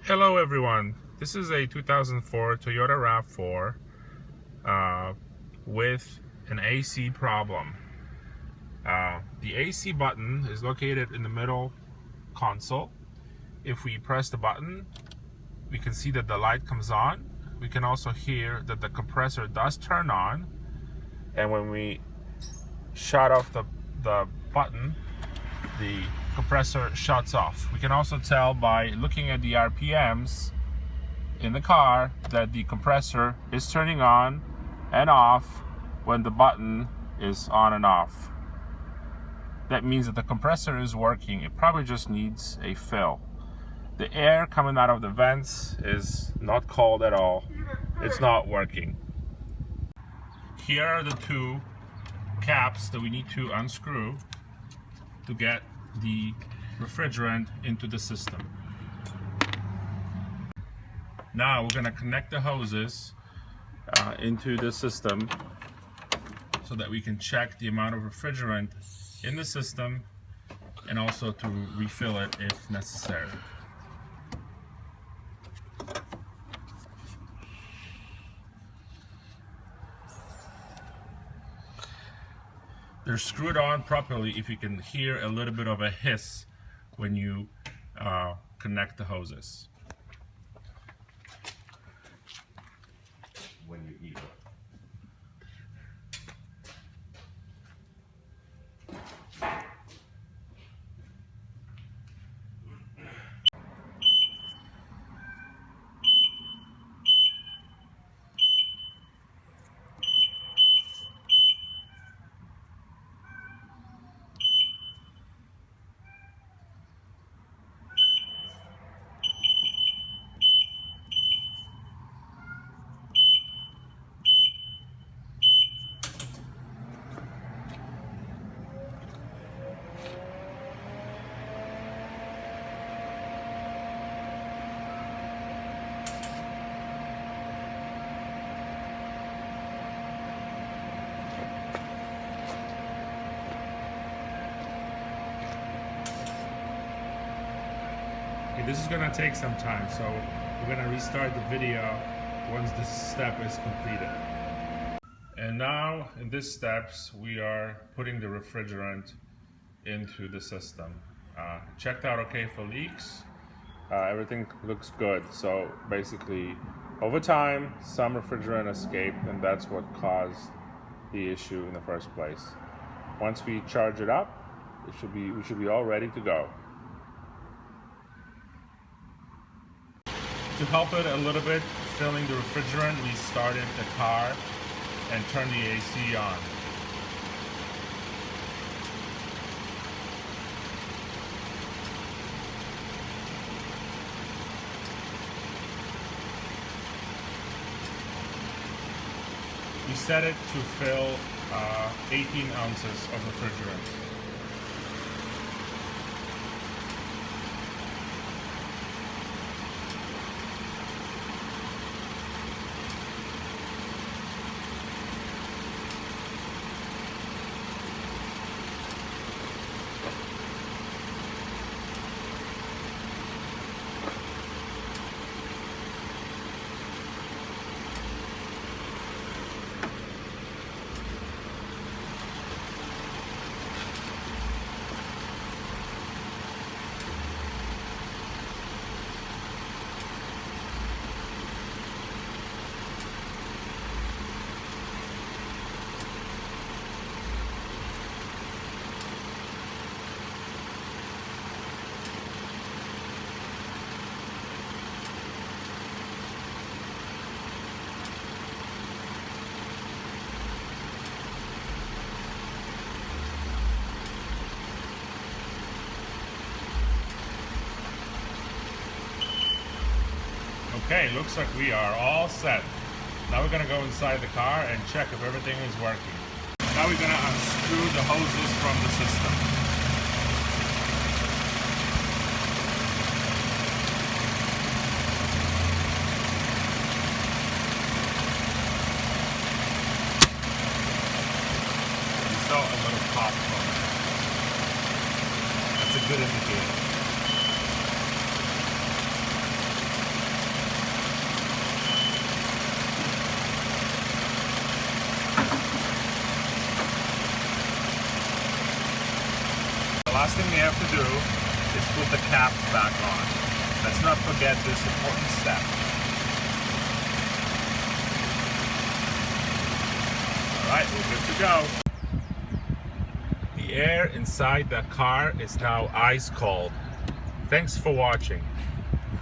Hello everyone, this is a 2004 Toyota RAV4 with an AC problem. The AC button is located in the middle console. If we press the button, we can see that the light comes on. We can also hear that the compressor does turn on, and when we shut off the button, the compressor shuts off. We can also tell by looking at the RPMs in the car that the compressor is turning on and off when the button is on and off. That means that the compressor is working. It probably just needs a fill. The air coming out of the vents is not cold at all. It's not working. Here are the two caps that we need to unscrew to get the refrigerant into the system. Now we're going to connect the hoses into the system so that we can check the amount of refrigerant in the system and also to refill it if necessary. They're screwed on properly if you can hear a little bit of a hiss when you connect the hoses. When you eat it. This is gonna take some time, so we're gonna restart the video once this step is completed. And now in these steps, we are putting the refrigerant into the system. Checked out okay for leaks. Everything looks good. So basically, over time, some refrigerant escaped, and that's what caused the issue in the first place. Once we charge it up, we should be all ready to go. To help it a little bit, filling the refrigerant, we started the car and turned the AC on. We set it to fill 18 ounces of refrigerant. Okay, looks like we are all set. Now we're gonna go inside the car and check if everything is working. Now we're gonna unscrew the hoses from the system. You saw a little pop from it. That's a good indicator. last thing we have to do is put the caps back on. Let's not forget this important step. Alright, we're good to go. The air inside the car is now ice cold. Thanks for watching.